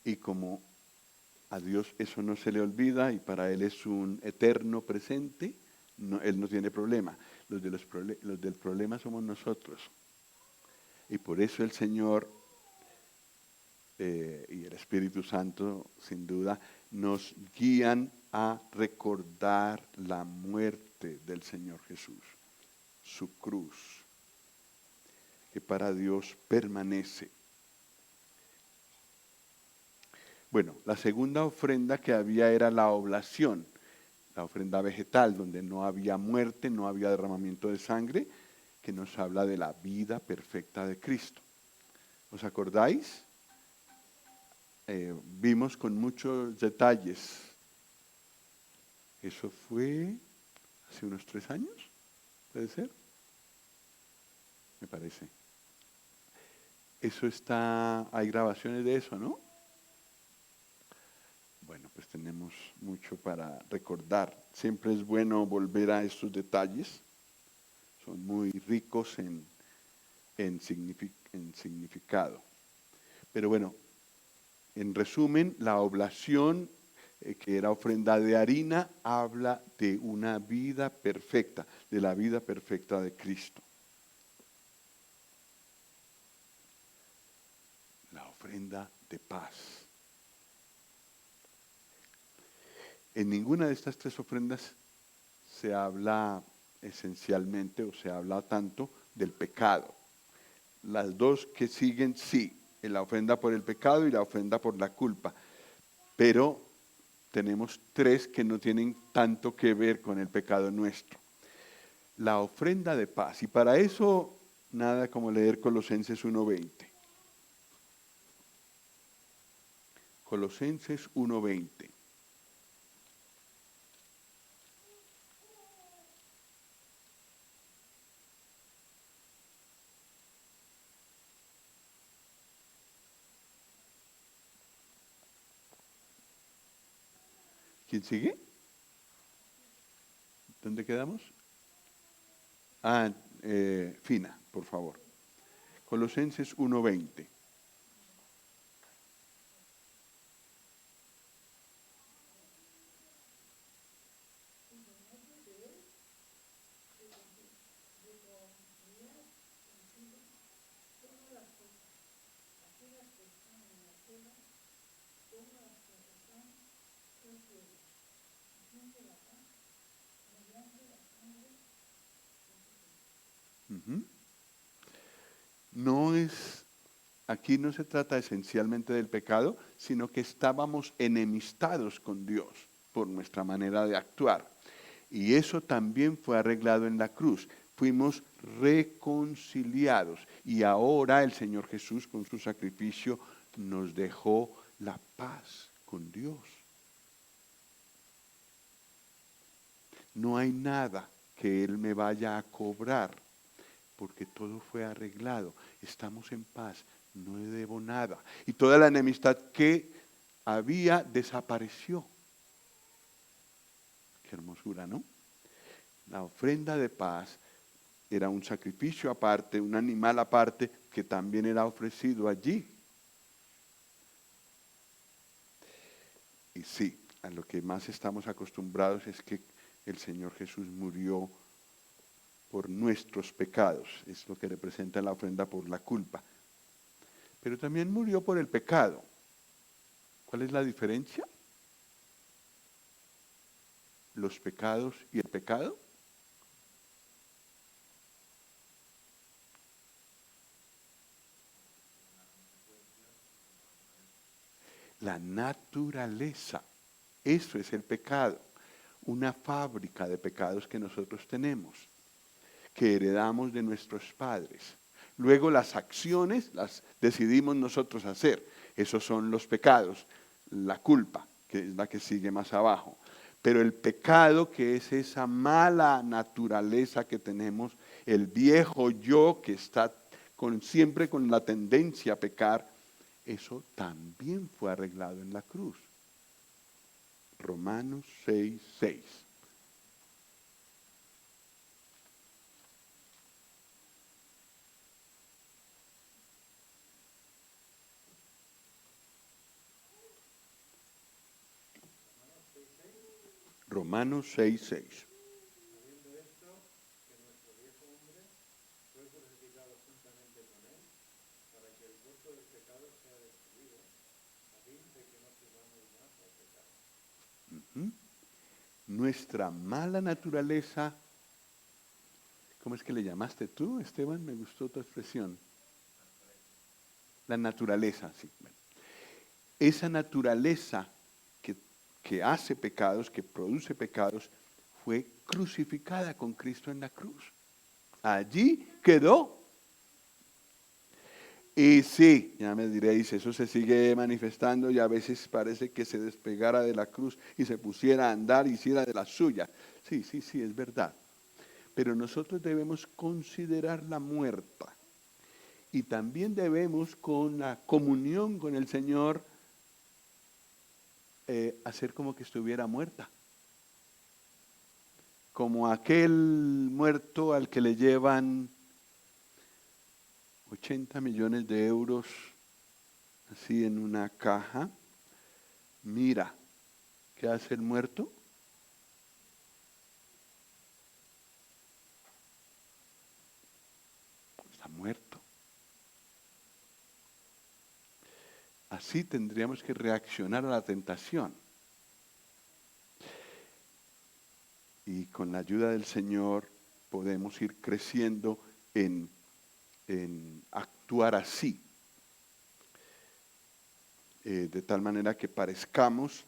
Y como a Dios eso no se le olvida y para Él es un eterno presente, Él no tiene problema. Los del problema somos nosotros. Y por eso el Señor y el Espíritu Santo, sin duda, nos guían a recordar la muerte del Señor Jesús, su cruz, que para Dios permanece. Bueno, la segunda ofrenda que había era la oblación, la ofrenda vegetal, donde no había muerte, no había derramamiento de sangre, que nos habla de la vida perfecta de Cristo. ¿Os acordáis? Vimos con muchos detalles. Eso fue hace unos 3 años, ¿puede ser? Me parece. Hay grabaciones de eso, ¿no? Bueno, pues tenemos mucho para recordar. Siempre es bueno volver a estos detalles. Son muy ricos en significado. Pero bueno, en resumen, la oblación, que era ofrenda de harina, habla de una vida perfecta, de la vida perfecta de Cristo. La ofrenda de paz. En ninguna de estas 3 ofrendas se habla esencialmente o se habla tanto del pecado. Las 2 que siguen sí, la ofrenda por el pecado y la ofrenda por la culpa. Pero tenemos 3 que no tienen tanto que ver con el pecado nuestro. La ofrenda de paz. Y para eso, nada como leer Colosenses 1:20. Colosenses 1:20. ¿Quién sigue? ¿Dónde quedamos? Fina, por favor. Colosenses 1:20. No es aquí no se trata esencialmente del pecado, sino que estábamos enemistados con Dios por nuestra manera de actuar. Y eso también fue arreglado en la cruz. Fuimos reconciliados. Y ahora el Señor Jesús con su sacrificio nos dejó la paz con Dios. No hay nada que Él me vaya a cobrar, porque todo fue arreglado. Estamos en paz, no debo nada. Y toda la enemistad que había desapareció. Qué hermosura, ¿no? La ofrenda de paz era un sacrificio aparte, un animal aparte, que también era ofrecido allí. Y sí, a lo que más estamos acostumbrados es que el Señor Jesús murió por nuestros pecados, es lo que representa la ofrenda por la culpa. Pero también murió por el pecado. ¿Cuál es la diferencia? Los pecados y el pecado. La naturaleza, eso es el pecado, una fábrica de pecados que nosotros tenemos, que heredamos de nuestros padres. Luego las acciones las decidimos nosotros hacer, esos son los pecados, la culpa, que es la que sigue más abajo. Pero el pecado, que es esa mala naturaleza que tenemos, el viejo yo que está siempre con la tendencia a pecar, eso también fue arreglado en la cruz. Romanos 6:6. Romanos 6:6. Sabiendo esto, que nuestro viejo hombre fue crucificado juntamente con él, para que el cuerpo del pecado sea destruido, a fin de que no sirvamos más al pecado. Nuestra mala naturaleza, ¿cómo es que le llamaste tú, Esteban? Me gustó tu expresión. La naturaleza, sí. Bueno. Esa naturaleza que hace pecados, que produce pecados, fue crucificada con Cristo en la cruz. Allí quedó. Y sí, ya me diréis, eso se sigue manifestando y a veces parece que se despegara de la cruz y se pusiera a andar y hiciera de la suya. Sí, sí, sí, es verdad. Pero nosotros debemos considerarla muerta. Y también debemos, con la comunión con el Señor, hacer como que estuviera muerta. Como aquel muerto al que le llevan 80 millones de euros así en una caja. Mira, ¿qué hace el muerto? Está muerto. Así tendríamos que reaccionar a la tentación. Y con la ayuda del Señor podemos ir creciendo en actuar así. De tal manera que parezcamos,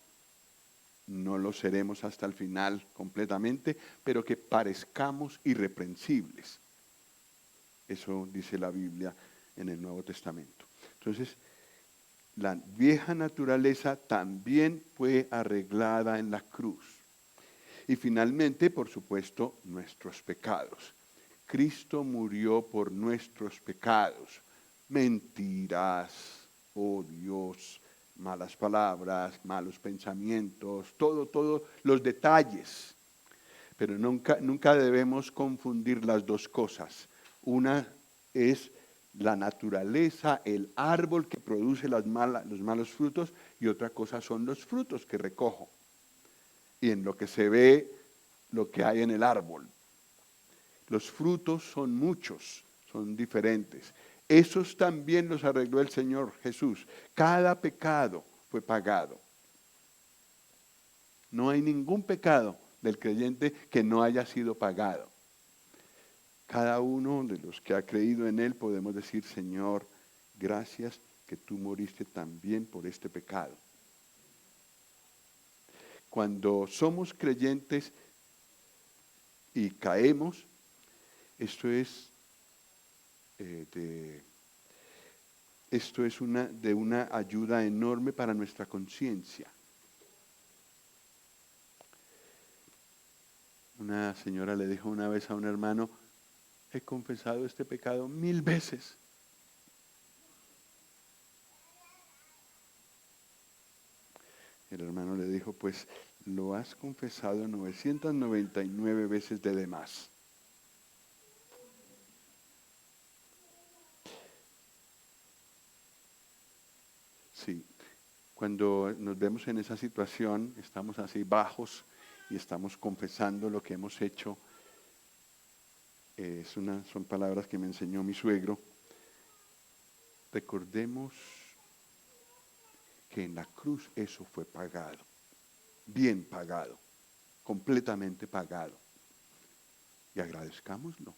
no lo seremos hasta el final completamente, pero que parezcamos irreprensibles. Eso dice la Biblia en el Nuevo Testamento. Entonces, la vieja naturaleza también fue arreglada en la cruz. Y finalmente, por supuesto, nuestros pecados. Cristo murió por nuestros pecados. Mentiras, odios, malas palabras, malos pensamientos, todos los detalles. Pero nunca debemos confundir las dos cosas. Una es la naturaleza, el árbol que produce los malos frutos, y otra cosa son los frutos que recojo. Y en lo que se ve, lo que hay en el árbol. Los frutos son muchos, son diferentes. Esos también los arregló el Señor Jesús. Cada pecado fue pagado. No hay ningún pecado del creyente que no haya sido pagado. Cada uno de los que ha creído en Él podemos decir, Señor, gracias que tú moriste también por este pecado. Cuando somos creyentes y caemos, esto es de una ayuda enorme para nuestra conciencia. Una señora le dijo una vez a un hermano, he confesado este pecado 1000 veces. El hermano le dijo, pues lo has confesado 999 veces de demás. Sí, cuando nos vemos en esa situación, estamos así bajos y estamos confesando lo que hemos hecho. Son palabras que me enseñó mi suegro. Recordemos que en la cruz eso fue pagado, bien pagado, completamente pagado. Y agradezcámoslo.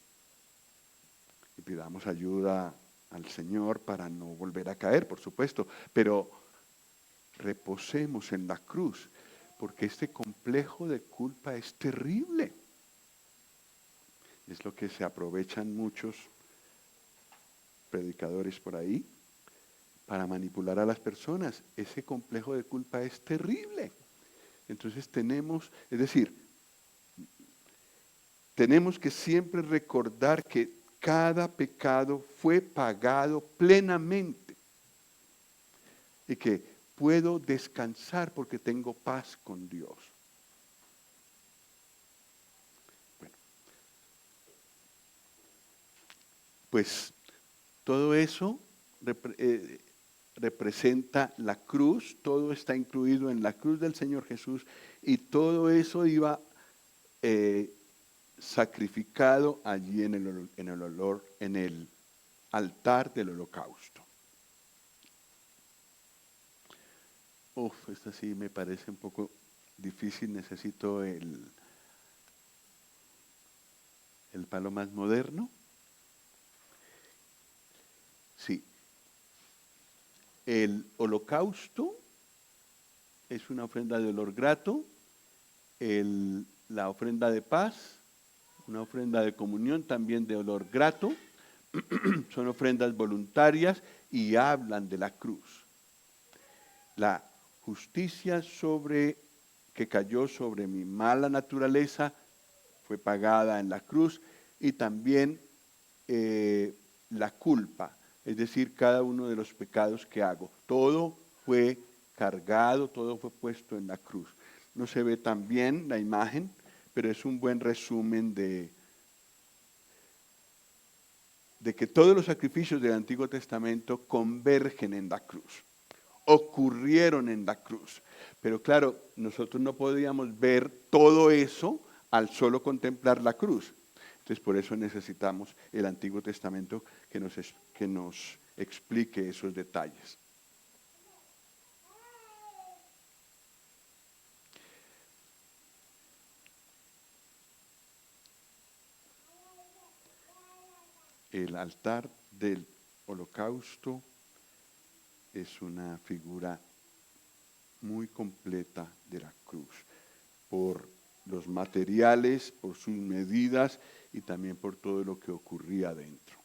Y pidamos ayuda al Señor para no volver a caer, por supuesto, pero reposemos en la cruz, porque este complejo de culpa es terrible. Es lo que se aprovechan muchos predicadores por ahí para manipular a las personas. Ese complejo de culpa es terrible. Entonces tenemos que siempre recordar que cada pecado fue pagado plenamente y que puedo descansar porque tengo paz con Dios. Bueno, pues todo eso representa la cruz, todo está incluido en la cruz del Señor Jesús y todo eso iba sacrificado allí en el altar del holocausto. Esta sí me parece un poco difícil, necesito el palo más moderno. Sí. El holocausto es una ofrenda de olor grato, la ofrenda de paz, una ofrenda de comunión también de olor grato, son ofrendas voluntarias y hablan de la cruz. La justicia que cayó sobre mi mala naturaleza fue pagada en la cruz y también la culpa, es decir, cada uno de los pecados que hago. Todo fue cargado, todo fue puesto en la cruz. No se ve tan bien la imagen, pero es un buen resumen de que todos los sacrificios del Antiguo Testamento convergen en la cruz, ocurrieron en la cruz. Pero claro, nosotros no podíamos ver todo eso al solo contemplar la cruz. Entonces por eso necesitamos el Antiguo Testamento que nos explique esos detalles. El altar del holocausto es una figura muy completa de la cruz, por los materiales, por sus medidas y también por todo lo que ocurría dentro.